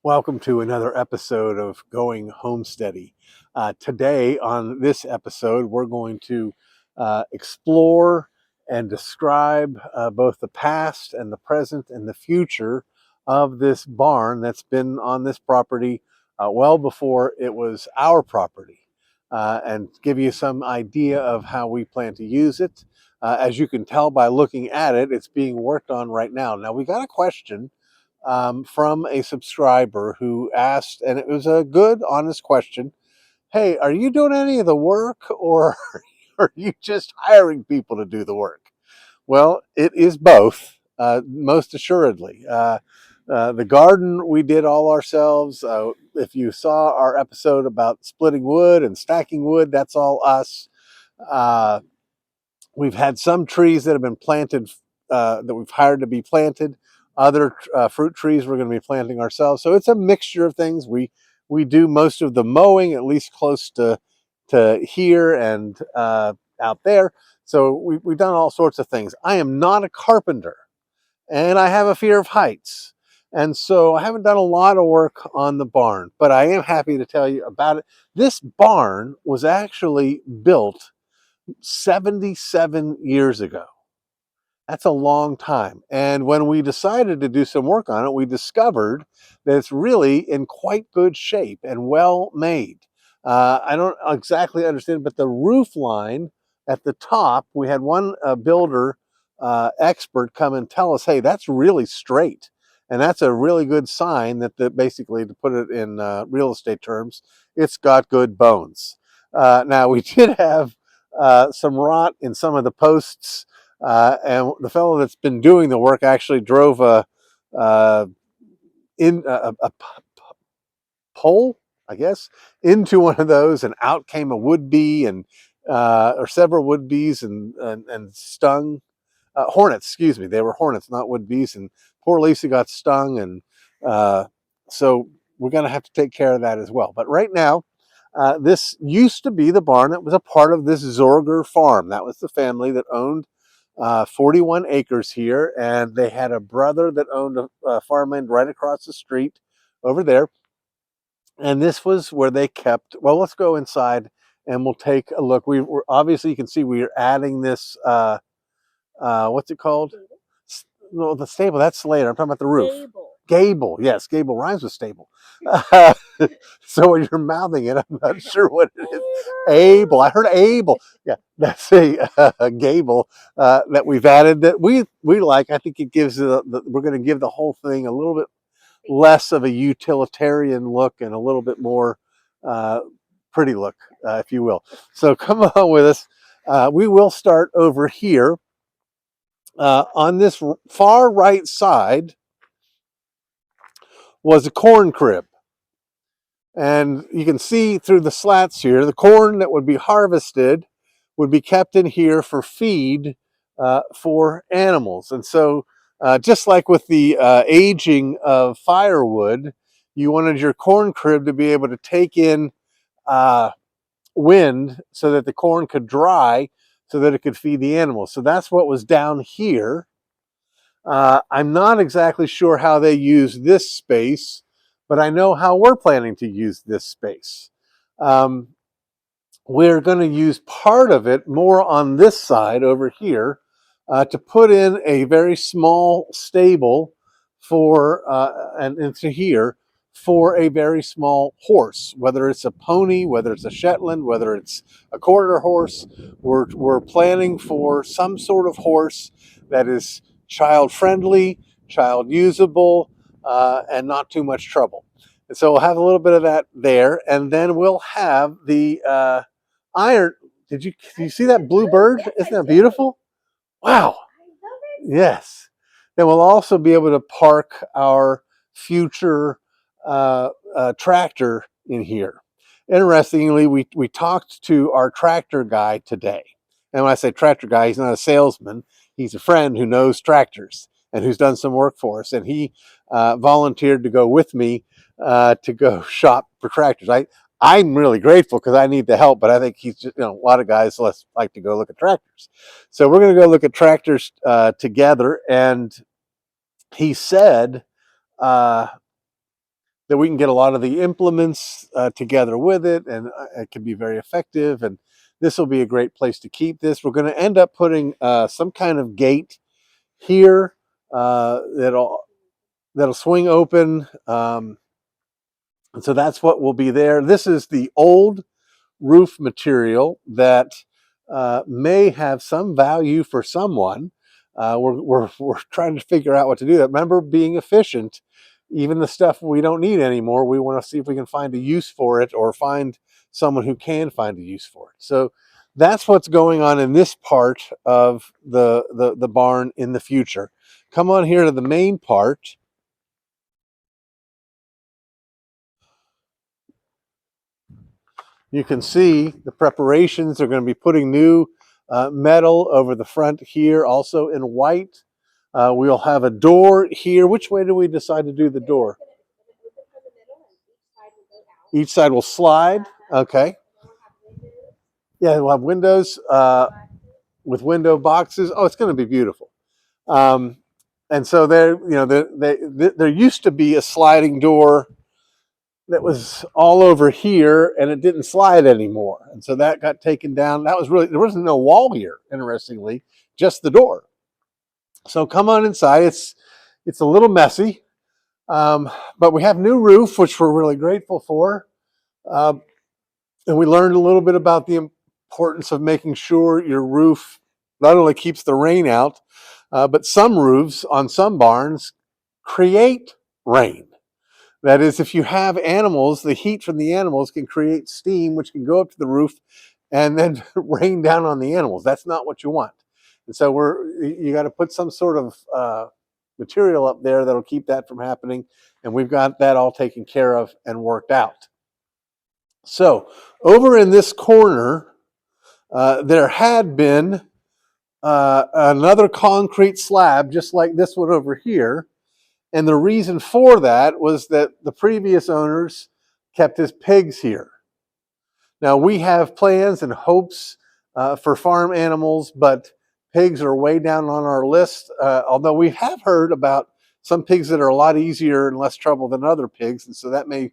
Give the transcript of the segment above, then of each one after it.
Welcome to another episode of Going Homesteady. Today, on this episode, we're going to explore and describe both the past and the present and the future of this barn that's been on this property well before it was our property, and give you some idea of how we plan to use it. As you can tell by looking at it, it's being worked on right now. Now, we got a question from a subscriber who asked, and it was a good, honest question. Hey, are you doing any of the work, or are you just hiring people to do the work? Well, it is both, most assuredly. The garden we did all ourselves. If you saw our episode about splitting wood and stacking wood, that's all us. Uh, We've had some trees that have been planted, that we've hired to be planted. Other fruit trees we're going to be planting ourselves. So it's a mixture of things. We do most of the mowing, at least close to here and out there. So we've done all sorts of things. I am not a carpenter, and I have a fear of heights. And so I haven't done a lot of work on the barn, but I am happy to tell you about it. This barn was actually built 77 years ago. That's a long time. And when we decided to do some work on it, we discovered that it's really in quite good shape and well made. I don't exactly understand, but the roof line at the top, we had one builder expert come and tell us, hey, that's really straight. And that's a really good sign that basically, to put it in real estate terms, it's got good bones. Now, we did have some rot in some of the posts, and the fellow that's been doing the work actually drove uh, a pole, I guess, into one of those, and out came a wood bee and or several wood bees and stung hornets. Excuse me, they were hornets, not wood bees. And poor Lisa got stung, and so we're going to have to take care of that as well. But right now, this used to be the barn that was a part of this Zorger farm. That was the family that owned 41 acres here, and they had a brother that owned a farmland right across the street over there. And this was where they kept. Well, let's go inside and we'll take a look. We're obviously, you can see we are adding this. What's it called? No, the stable. That's later. I'm talking about the roof. Gable. Gable. Yes, gable rhymes with stable. Uh, so when you're mouthing it, I'm not sure what it is. Able. I heard Able. Yeah, that's a gable that we've added that we like. I think it gives we're going to give the whole thing a little bit less of a utilitarian look and a little bit more uh, pretty look, if you will. So come on with us. We will start over here. On this far right side was a corn crib. And you can see through the slats here, the corn that would be harvested would be kept in here for feed for animals. And so, just like with the aging of firewood, you wanted your corn crib to be able to take in uh, wind so that the corn could dry so that it could feed the animals. So that's what was down here. I'm not exactly sure how they use this space, but I know how we're planning to use this space. Um, we're going to use part of it more on this side over here to put in a very small stable for and into here for a very small horse, whether it's a pony, whether it's a Shetland, whether it's a quarter horse. We're planning for some sort of horse that is child friendly, child usable, and not too much trouble. And so we'll have a little bit of that there, and then we'll have the iron. Did you see that blue bird? Isn't that beautiful? Wow. Yes. Then we'll also be able to park our future tractor in here. Interestingly, we talked to our tractor guy today. And when I say tractor guy, he's not a salesman. He's a friend who knows tractors and who's done some work for us. And he volunteered to go with me to go shop for tractors. I'm really grateful because I need the help, but I think he's just, a lot of guys like to go look at tractors. So we're going to go look at tractors together. And he said, uh, that we can get a lot of the implements together with it, and it can be very effective. And this will be a great place to keep this. We're going to end up putting some kind of gate here that'll swing open, and so that's what will be there. This is the old roof material that may have some value for someone. We're trying to figure out what to do. That remember, being efficient, even the stuff we don't need anymore, we want to see if we can find a use for it, or find someone who can find a use for it. So that's what's going on in this part of the barn in the future. Come on here to the main part. You can see the preparations. They're going to be putting new metal over the front here, also in white. We'll have a door here. Which way do we decide to do the door? Each side will slide. Okay. Yeah, we'll have windows with window boxes. Oh, it's going to be beautiful. And so there used to be a sliding door that was all over here, and it didn't slide anymore, and so that got taken down. That was really, there wasn't no wall here, interestingly, just the door. So come on inside. It's a little messy, but we have new roof, which we're really grateful for, and we learned a little bit about the importance of making sure your roof not only keeps the rain out, but some roofs on some barns create rain. That is, if you have animals, the heat from the animals can create steam, which can go up to the roof and then rain down on the animals. That's not what you want. And so you got to put some sort of material up there that'll keep that from happening. And we've got that all taken care of and worked out. So over in this corner, there had been another concrete slab, just like this one over here. And the reason for that was that the previous owners kept his pigs here. Now, we have plans and hopes for farm animals, but pigs are way down on our list, although we have heard about some pigs that are a lot easier and less trouble than other pigs, and so that may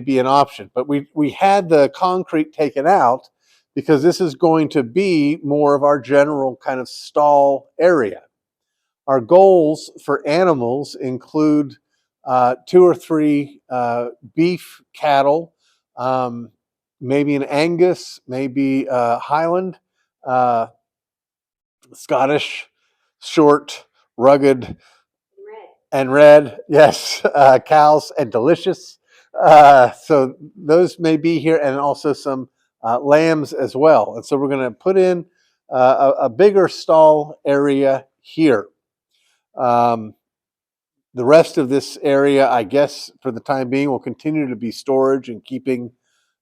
be an option. But we had the concrete taken out because this is going to be more of our general kind of stall area. Our goals for animals include 2 or 3 beef cattle, maybe an Angus, maybe Highland, uh, Scottish, short, rugged, and red. Yes, cows and delicious. So those may be here, and also some lambs as well. And so we're going to put in a bigger stall area here. The rest of this area, I guess, for the time being, will continue to be storage and keeping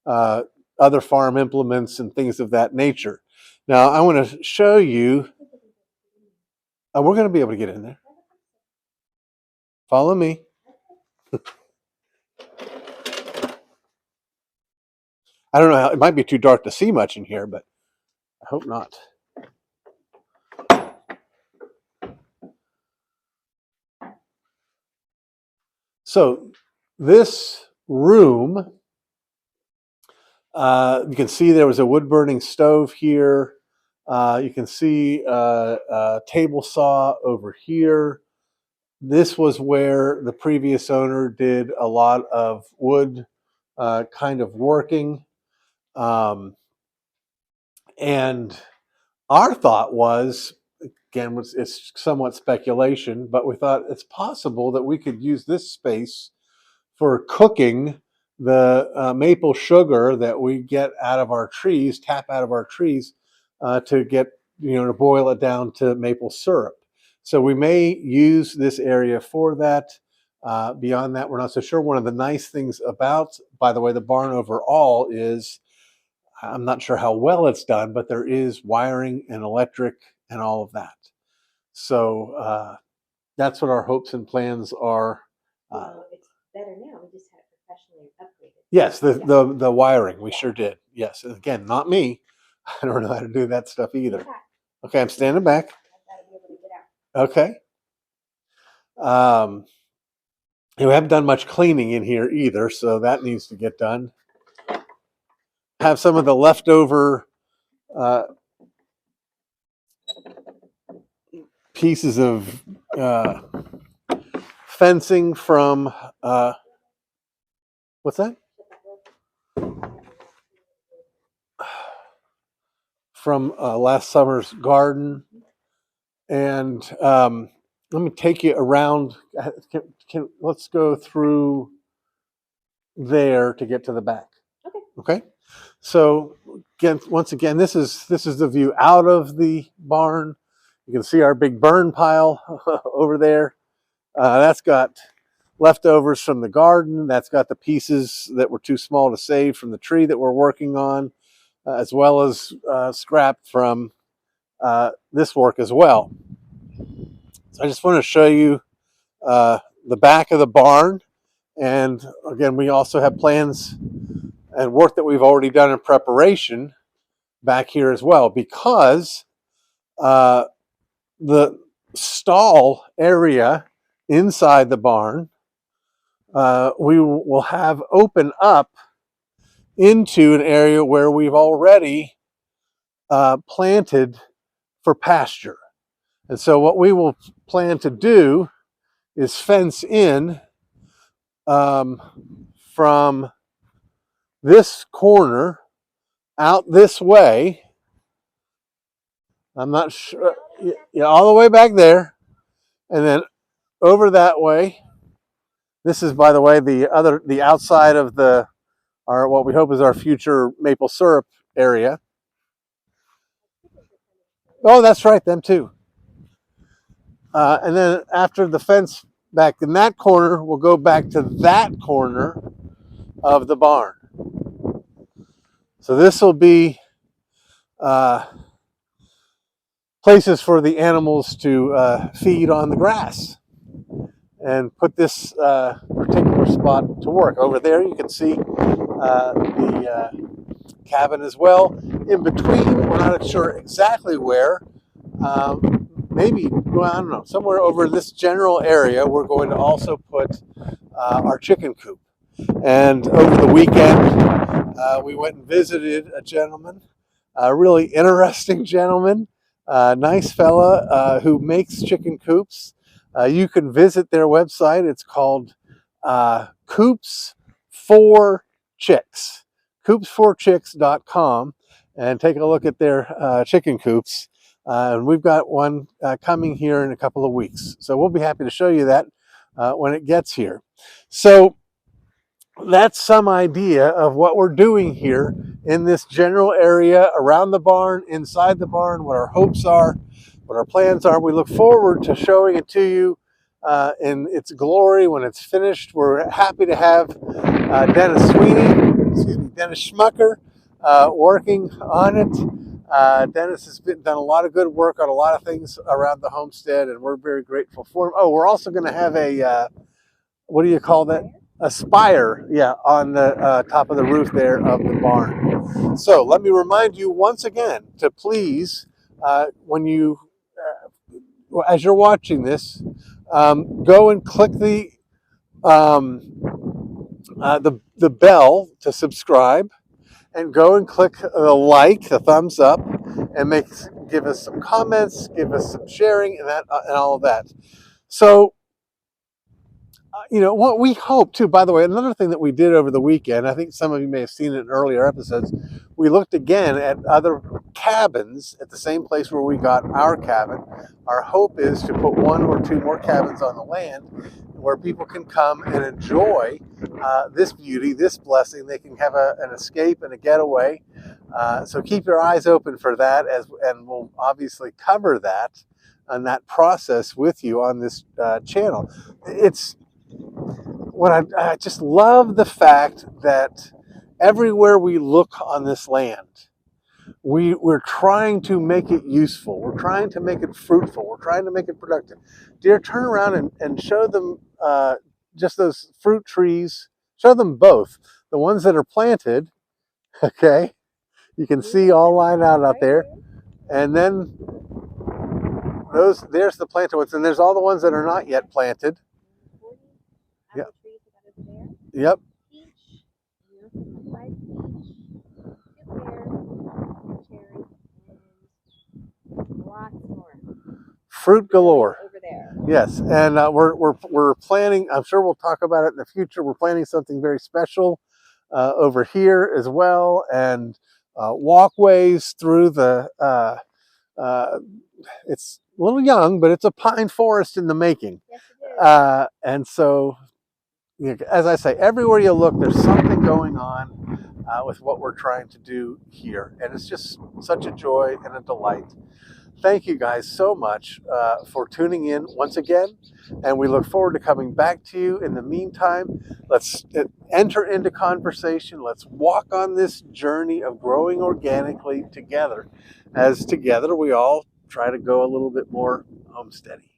uh, other farm implements and things of that nature. Now, I want to show you. We're going to be able to get in there. Follow me. I don't know how, it might be too dark to see much in here, but I hope not. So this room, you can see there was a wood burning stove here. You can see a table saw over here. This was where the previous owner did a lot of wood kind of working. Um, and our thought was, again, it's somewhat speculation, but we thought it's possible that we could use this space for cooking the maple sugar that we get out of our trees, tap out of our trees, to get, to boil it down to maple syrup. So we may use this area for that. Beyond that, we're not so sure. One of the nice things about, by the way, the barn overall is, I'm not sure how well it's done, but there is wiring and electric and all of that. So that's what our hopes and plans are. It's better now. We just had it professionally upgraded. Yes, the wiring, we sure did. Yes, and again, not me. I don't know how to do that stuff either. Okay, I'm standing back. Okay. Um, We haven't done much cleaning in here either, so that needs to get done. Have some of the leftover pieces of fencing from what's that? From last summer's garden. And let me take you around. Let's go through there to get to the back. Okay. Okay. So again, once again, this is the view out of the barn. You can see our big burn pile over there. That's got leftovers from the garden. That's got the pieces that were too small to save from the tree that we're working on, as well as scrap from this work as well. So I just want to show you the back of the barn. And again, we also have plans and work that we've already done in preparation back here as well, because the stall area inside the barn we will have open up into an area where we've already planted for pasture. And so what we will plan to do is fence in from this corner out this way. I'm not sure. Yeah, all the way back there, and then over that way. This is, by the way, the outside of our what we hope is our future maple syrup area. Oh, that's right, them too. And then after the fence back in that corner, we'll go back to that corner of the barn. So this will be places for the animals to feed on the grass, and put this particular spot to work. Over there you can see the cabin as well. In between, we're not sure exactly where, maybe, well, I don't know, somewhere over this general area, we're going to also put our chicken coop. And over the weekend, we went and visited a gentleman, a really interesting gentleman, nice fella who makes chicken coops. You can visit their website. It's called Coops for Chicks, coopsforchicks.com, and take a look at their chicken coops. And we've got one coming here in a couple of weeks. So we'll be happy to show you that when it gets here. So that's some idea of what we're doing here in this general area around the barn, inside the barn, what our hopes are, what our plans are. We look forward to showing it to you in its glory when it's finished. We're happy to have Dennis Schmucker working on it. Dennis has done a lot of good work on a lot of things around the homestead, and we're very grateful for him. Oh, we're also going to have a what do you call that? A spire, yeah, on the top of the roof there of the barn. So let me remind you once again to please, when you, as you're watching this, go and click the bell to subscribe, and go and click the thumbs up, and give us some comments, give us some sharing, and all of that. So what we hope too, by the way, another thing that we did over the weekend, I think some of you may have seen it in earlier episodes, we looked again at other cabins at the same place where we got our cabin. Our hope is to put one or two more cabins on the land where people can come and enjoy this beauty, this blessing. They can have an escape and a getaway. So keep your eyes open for that, and we'll obviously cover that and that process with you on this channel. It's what I just love the fact that everywhere we look on this land, we're trying to make it useful. We're trying to make it fruitful. We're trying to make it productive. Dear, turn around and show them just those fruit trees. Show them both. The ones that are planted, okay? You can see all lined out there. And then there's the planted ones. And there's all the ones that are not yet planted. Yeah. there. Yep. Peach, five peach, two pears, cherry, and lots more Fruit growing galore. over there. Yes, and we're planning. I'm sure we'll talk about it in the future. We're planning something very special over here as well, and walkways through the. Uh, it's a little young, but it's a pine forest in the making. Yes, it is. And so, as I say, everywhere you look, there's something going on with what we're trying to do here, and it's just such a joy and a delight. Thank you guys so much for tuning in once again, and we look forward to coming back to you. In the meantime, let's enter into conversation. Let's walk on this journey of growing organically together, as together we all try to go a little bit more homesteady.